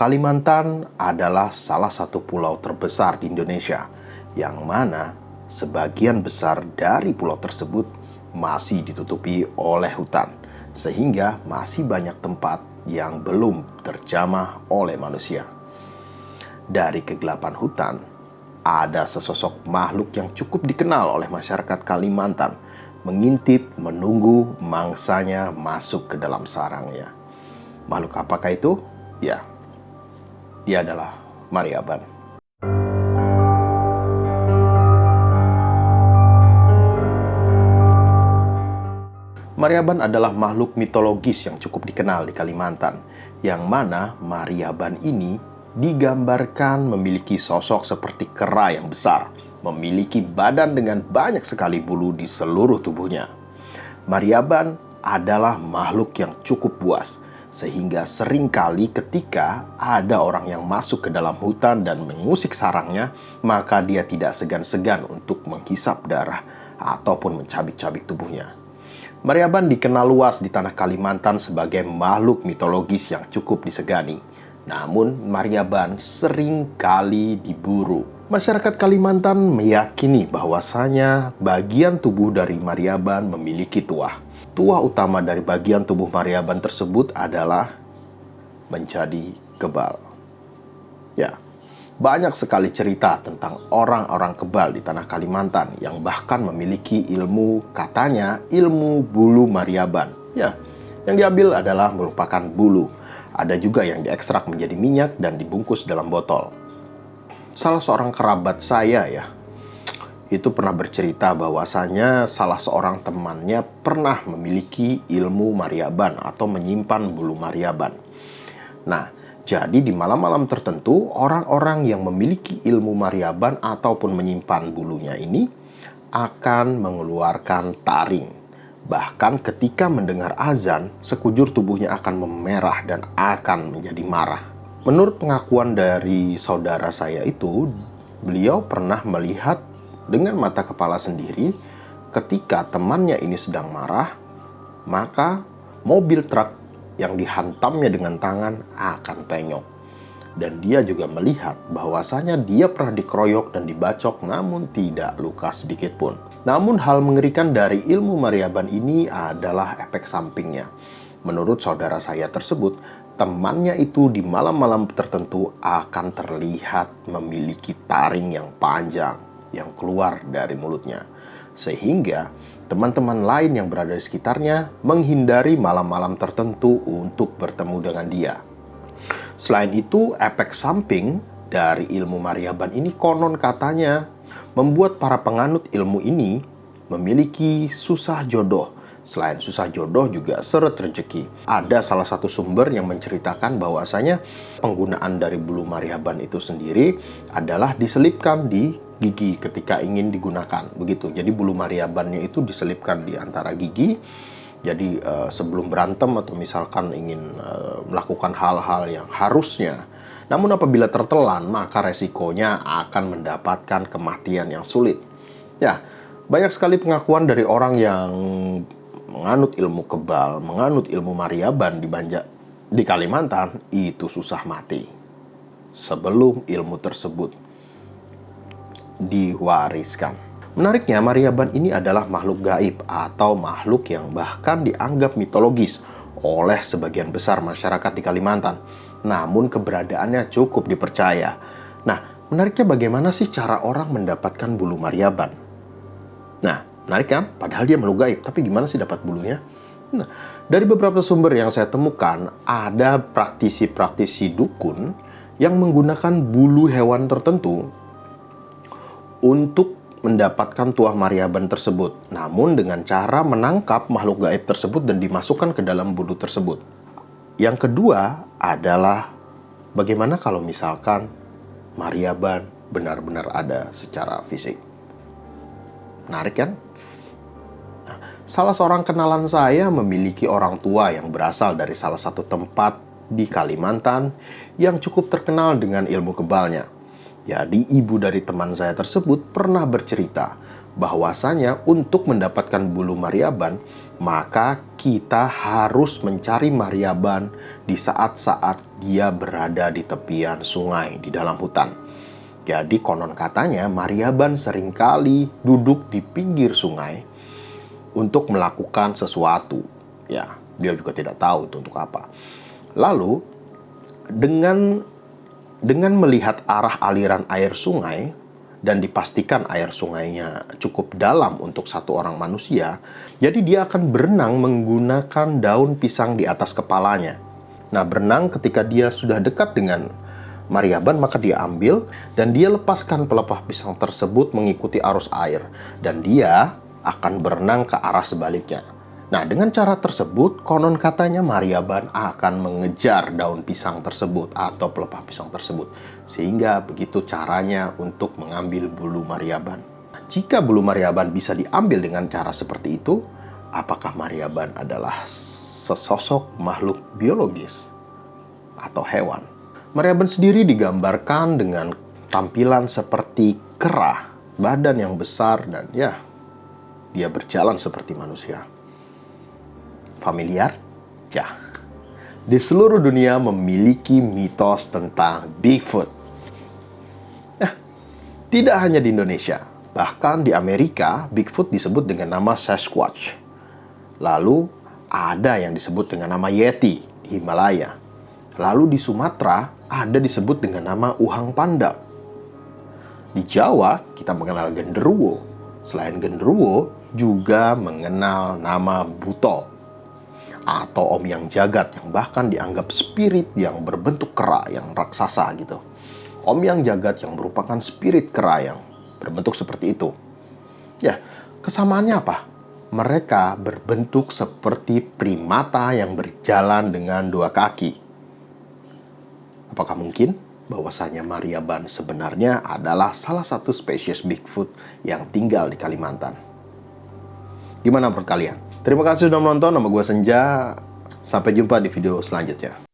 Kalimantan adalah salah satu pulau terbesar di Indonesia, yang mana sebagian besar dari pulau tersebut masih ditutupi oleh hutan, sehingga masih banyak tempat yang belum terjamah oleh manusia. Dari kegelapan hutan, ada sesosok makhluk yang cukup dikenal oleh masyarakat Kalimantan, mengintip menunggu mangsanya masuk ke dalam sarangnya. Makhluk apakah itu? Ya, dia adalah Maryaban. Maryaban adalah makhluk mitologis yang cukup dikenal di Kalimantan, yang mana Maryaban ini digambarkan memiliki sosok seperti kera yang besar, memiliki badan dengan banyak sekali bulu di seluruh tubuhnya. Maryaban adalah makhluk yang cukup buas, sehingga seringkali ketika ada orang yang masuk ke dalam hutan dan mengusik sarangnya, maka dia tidak segan-segan untuk menghisap darah ataupun mencabik-cabik tubuhnya. Maryaban dikenal luas di tanah Kalimantan sebagai makhluk mitologis yang cukup disegani. Namun, Maryaban sering kali diburu. Masyarakat Kalimantan meyakini bahwasanya bagian tubuh dari Maryaban memiliki tuah. Tuah utama dari bagian tubuh Maryaban tersebut adalah menjadi kebal. Ya, banyak sekali cerita tentang orang-orang kebal di tanah Kalimantan yang bahkan memiliki ilmu, katanya ilmu bulu Maryaban. Ya, yang diambil adalah merupakan bulu. Ada juga yang diekstrak menjadi minyak dan dibungkus dalam botol. Salah seorang kerabat saya itu pernah bercerita bahwasanya salah seorang temannya pernah memiliki ilmu Maryaban atau menyimpan bulu Maryaban. Nah, jadi di malam-malam tertentu, orang-orang yang memiliki ilmu Maryaban ataupun menyimpan bulunya ini akan mengeluarkan taring. Bahkan ketika mendengar azan, sekujur tubuhnya akan memerah dan akan menjadi marah. Menurut pengakuan dari saudara saya itu, beliau pernah melihat dengan mata kepala sendiri ketika temannya ini sedang marah, maka mobil truk yang dihantamnya dengan tangan akan penyok. Dan dia juga melihat bahwasanya dia pernah dikeroyok dan dibacok namun tidak luka sedikit pun. Namun hal mengerikan dari ilmu Maryaban ini adalah efek sampingnya. Menurut saudara saya tersebut, temannya itu di malam-malam tertentu akan terlihat memiliki taring yang panjang yang keluar dari mulutnya. Sehingga teman-teman lain yang berada di sekitarnya menghindari malam-malam tertentu untuk bertemu dengan dia. Selain itu, efek samping dari ilmu Maryaban ini konon katanya membuat para penganut ilmu ini memiliki susah jodoh. Selain susah jodoh juga seret rezeki. Ada salah satu sumber yang menceritakan bahwasanya penggunaan dari bulu Maryaban itu sendiri adalah diselipkan di gigi ketika ingin digunakan, begitu. Jadi bulu Maryabannya itu diselipkan di antara gigi. Jadi sebelum berantem atau misalkan ingin melakukan hal-hal yang harusnya, namun apabila tertelan, maka resikonya akan mendapatkan kematian yang sulit. Ya, banyak sekali pengakuan dari orang yang menganut ilmu kebal, menganut ilmu Maryaban di Kalimantan, itu susah mati sebelum ilmu tersebut diwariskan. Menariknya, Maryaban ini adalah makhluk gaib atau makhluk yang bahkan dianggap mitologis oleh sebagian besar masyarakat di Kalimantan. Namun keberadaannya cukup dipercaya. Nah, menariknya bagaimana sih cara orang mendapatkan bulu Maryaban? Nah, menarik kan? Padahal dia makhluk gaib, tapi gimana sih dapat bulunya? Nah, dari beberapa sumber yang saya temukan, ada praktisi-praktisi dukun yang menggunakan bulu hewan tertentu untuk mendapatkan tuah Maryaban tersebut, namun dengan cara menangkap makhluk gaib tersebut dan dimasukkan ke dalam bulu tersebut. Yang kedua adalah bagaimana kalau misalkan Maryaban benar-benar ada secara fisik. Menarik kan? Nah, salah seorang kenalan saya memiliki orang tua yang berasal dari salah satu tempat di Kalimantan yang cukup terkenal dengan ilmu kebalnya. Jadi ibu dari teman saya tersebut pernah bercerita bahwasanya untuk mendapatkan bulu Maryaban maka kita harus mencari Maryaban di saat-saat dia berada di tepian sungai di dalam hutan. Jadi konon katanya Maryaban seringkali duduk di pinggir sungai untuk melakukan sesuatu. Ya, dia juga tidak tahu itu untuk apa. Lalu dengan melihat arah aliran air sungai dan dipastikan air sungainya cukup dalam untuk satu orang manusia, jadi dia akan berenang menggunakan daun pisang di atas kepalanya. Nah, berenang ketika dia sudah dekat dengan Maryaban, maka dia ambil dan dia lepaskan pelepah pisang tersebut mengikuti arus air, dan dia akan berenang ke arah sebaliknya. Nah, dengan cara tersebut, konon katanya Maryaban akan mengejar daun pisang tersebut atau pelepah pisang tersebut. Sehingga begitu caranya untuk mengambil bulu Maryaban. Jika bulu Maryaban bisa diambil dengan cara seperti itu, apakah Maryaban adalah sesosok makhluk biologis atau hewan? Maryaban sendiri digambarkan dengan tampilan seperti kera, badan yang besar, dan ya, dia berjalan seperti manusia. Familiar? Ya. Di seluruh dunia memiliki mitos tentang Bigfoot. Nah, tidak hanya di Indonesia, bahkan di Amerika, Bigfoot disebut dengan nama Sasquatch. Lalu, ada yang disebut dengan nama Yeti di Himalaya. Lalu di Sumatera, ada disebut dengan nama Uhang Panda. Di Jawa, kita mengenal genderuwo. Selain genderuwo, juga mengenal nama Buto atau Om Yang Jagat, yang bahkan dianggap spirit yang berbentuk kera, yang raksasa gitu. Om Yang Jagat yang merupakan spirit kera yang berbentuk seperti itu. Ya, kesamaannya apa? Mereka berbentuk seperti primata yang berjalan dengan dua kaki. Apakah mungkin bahwasanya Maryaban sebenarnya adalah salah satu spesies Bigfoot yang tinggal di Kalimantan? Gimana menurut kalian? Terima kasih sudah menonton. Nama gue Senja. Sampai jumpa di video selanjutnya.